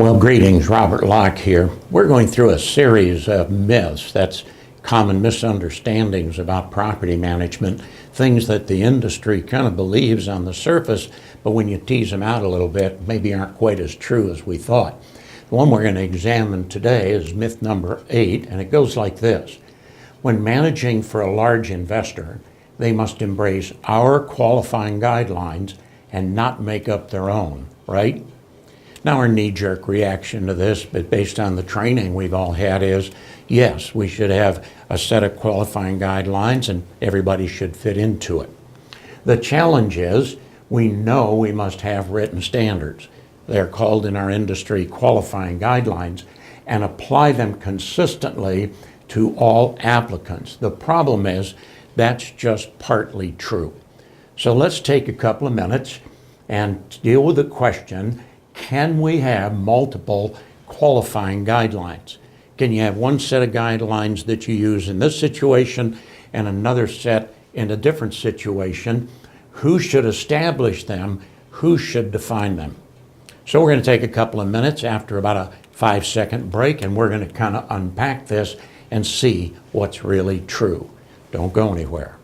Well, greetings, Robert Locke here. We're going through a series of myths, that's common misunderstandings about property management, things that the industry kind of believes on the surface, but when you tease them out a little bit, maybe aren't quite as true as we thought. The one we're going to examine today is myth number 8, and it goes like this. When managing for a large investor, they must embrace our qualifying guidelines and not make up their own, right? Now, our knee-jerk reaction to this, but based on the training we've all had, is yes, we should have a set of qualifying guidelines and everybody should fit into it. The challenge is we know we must have written standards. They're called in our industry qualifying guidelines, and apply them consistently to all applicants. The problem is that's just partly true. So let's take a couple of minutes and deal with the question, can we have multiple qualifying guidelines? Can you have one set of guidelines that you use in this situation and another set in a different situation? Who should establish them? Who should define them? So we're going to take a couple of minutes after about a 5-second break, and we're going to kind of unpack this and see what's really true. Don't go anywhere.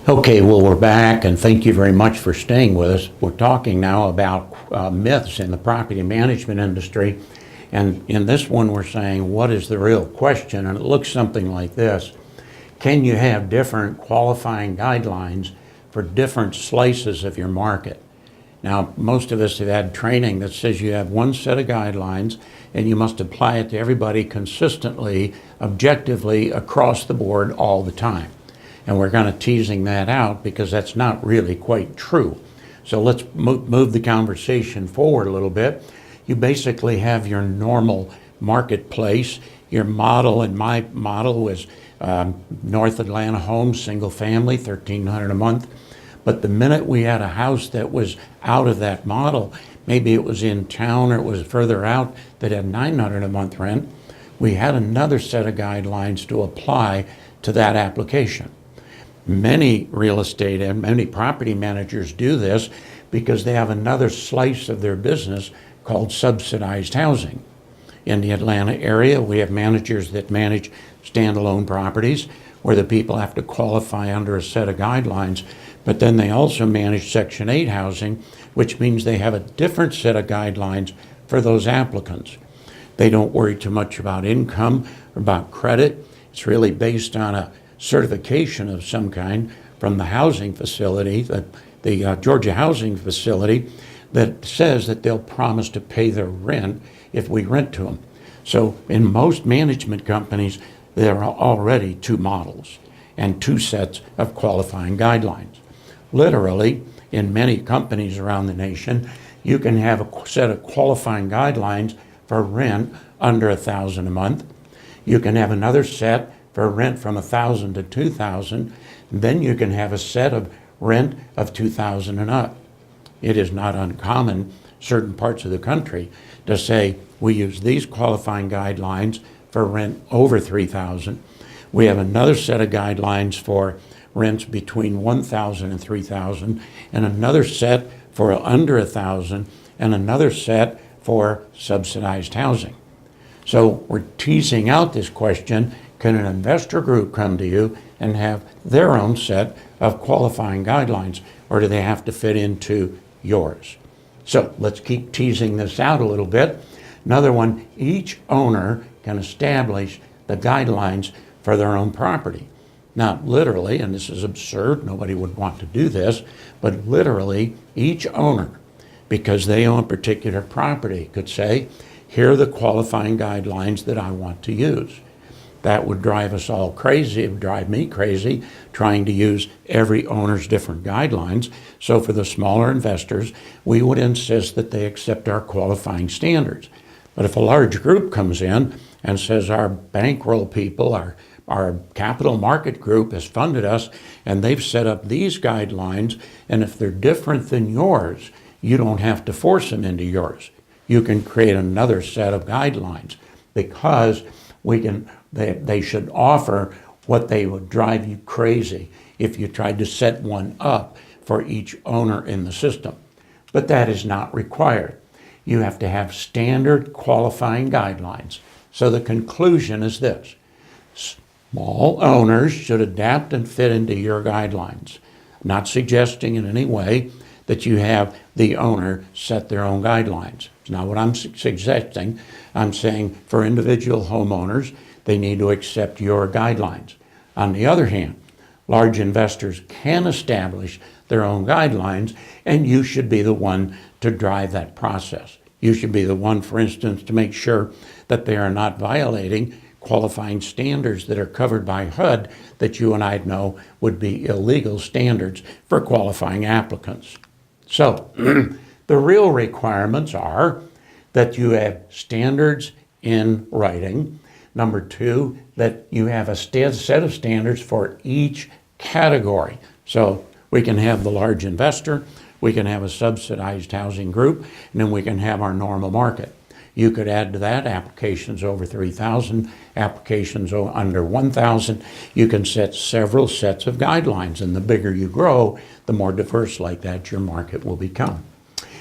Okay, well, we're back, and thank you very much for staying with us. We're talking now about myths in the property management industry, and in this one we're saying, what is the real question? And it looks something like this. Can you have different qualifying guidelines for different slices of your market? Now, most of us have had training that says you have one set of guidelines and you must apply it to everybody consistently, objectively, across the board all the time. And we're kind of teasing that out because that's not really quite true. So let's move the conversation forward a little bit. You basically have your normal marketplace. Your model, and my model was North Atlanta home, single family, $1,300 a month. But the minute we had a house that was out of that model, maybe it was in town or it was further out that had $900 a month rent, we had another set of guidelines to apply to that application. Many real estate and many property managers do this because they have another slice of their business called subsidized housing. In the Atlanta area, we have managers that manage standalone properties where the people have to qualify under a set of guidelines, but then they also manage Section 8 housing, which means they have a different set of guidelines for those applicants. They don't worry too much about income or about credit. It's really based on a certification of some kind from the housing facility, the Georgia housing facility, that says that they'll promise to pay their rent if we rent to them. So in most management companies, there are already two models and two sets of qualifying guidelines. Literally, in many companies around the nation, you can have a set of qualifying guidelines for rent under $1,000 a month. You can have another set for rent from $1,000 to $2,000. Then you can have a set of rent of $2,000 and up. It is not uncommon, certain parts of the country, to say we use these qualifying guidelines for rent over $3,000. We have another set of guidelines for rents between $1,000 and $3,000, and another set for under $1,000, and another set for subsidized housing. So we're teasing out this question, can an investor group come to you and have their own set of qualifying guidelines, or do they have to fit into yours? So let's keep teasing this out a little bit. Another one, each owner can establish the guidelines for their own property. Now, literally, and this is absurd, nobody would want to do this, but literally each owner, because they own particular property, could say, here are the qualifying guidelines that I want to use. That would drive us all crazy. It would drive me crazy trying to use every owner's different guidelines. So for the smaller investors, we would insist that they accept our qualifying standards. But if a large group comes in and says our bankroll people, our capital market group has funded us and they've set up these guidelines, and if they're different than yours, you don't have to force them into yours. You can create another set of guidelines because they should offer what they would drive you crazy if you tried to set one up for each owner in the system. But that is not required. You have to have standard qualifying guidelines. So the conclusion is this: small owners should adapt and fit into your guidelines. I'm not suggesting in any way that you have the owner set their own guidelines. It's not what I'm suggesting. I'm saying for individual homeowners, they need to accept your guidelines. On the other hand, large investors can establish their own guidelines, and you should be the one to drive that process. You should be the one, for instance, to make sure that they are not violating qualifying standards that are covered by HUD that you and I know would be illegal standards for qualifying applicants. So the real requirements are that you have standards in writing. Number two, that you have a set of standards for each category. So we can have the large investor, we can have a subsidized housing group, and then we can have our normal market. You could add to that applications over 3,000, applications under 1,000. You can set several sets of guidelines, and the bigger you grow, the more diverse like that your market will become.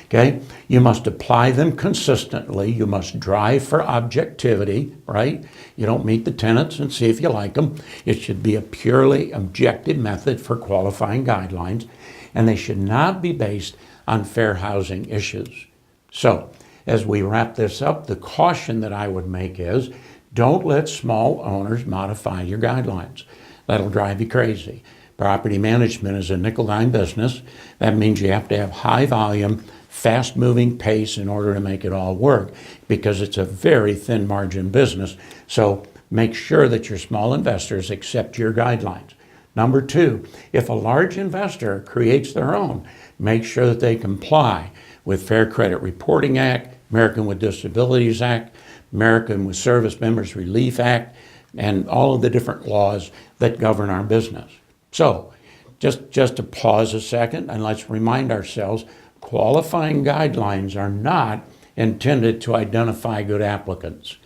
Okay? You must apply them consistently. You must drive for objectivity, right? You don't meet the tenants and see if you like them. It should be a purely objective method for qualifying guidelines, and they should not be based on fair housing issues. So, as we wrap this up, the caution that I would make is don't let small owners modify your guidelines. That'll drive you crazy. Property management is a nickel-dime business. That means you have to have high volume, fast-moving pace in order to make it all work, because it's a very thin margin business. So make sure that your small investors accept your guidelines. Number two, if a large investor creates their own, make sure that they comply with Fair Credit Reporting Act, American with Disabilities Act, American with Service Members Relief Act, and all of the different laws that govern our business. So, just to pause a second and let's remind ourselves, qualifying guidelines are not intended to identify good applicants.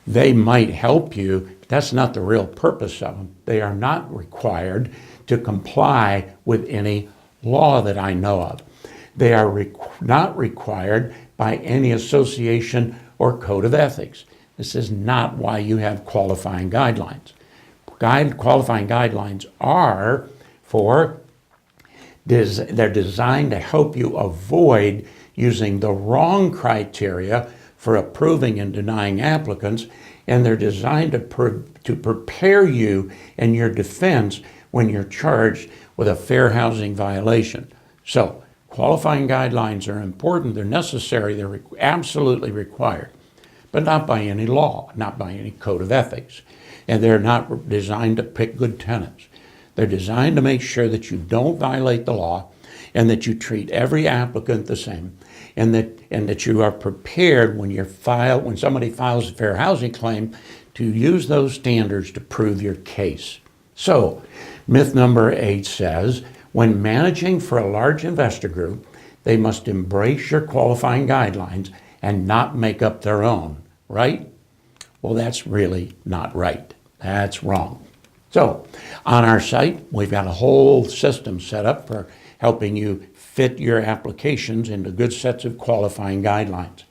They might help you, but that's not the real purpose of them. They are not required to comply with any law that I know of. They are not required by any association or code of ethics. This is not why you have qualifying guidelines. Qualifying guidelines are they're designed to help you avoid using the wrong criteria for approving and denying applicants, and they're designed to prepare you in your defense when you're charged with a fair housing violation. So, qualifying guidelines are important, they're necessary, they're absolutely required, but not by any law, not by any code of ethics. And they're not designed to pick good tenants. They're designed to make sure that you don't violate the law and that you treat every applicant the same, and that you are prepared when somebody files a fair housing claim to use those standards to prove your case. So, myth number 8 says, when managing for a large investor group, they must embrace your qualifying guidelines and not make up their own, right? Well, that's really not right. That's wrong. So, on our site, we've got a whole system set up for helping you fit your applications into good sets of qualifying guidelines.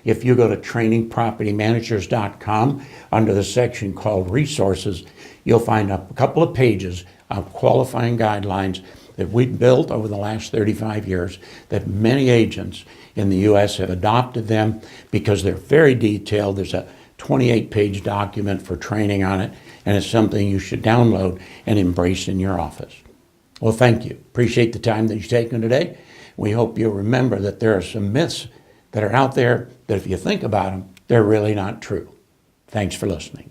If you go to trainingpropertymanagers.com, under the section called Resources, you'll find a couple of pages of qualifying guidelines that we've built over the last 35 years, that many agents in the U.S. have adopted them because they're very detailed. There's a 28-page document for training on it, and it's something you should download and embrace in your office. Well, thank you. Appreciate the time that you've taken today. We hope you'll remember that there are some myths that are out there that if you think about them, they're really not true. Thanks for listening.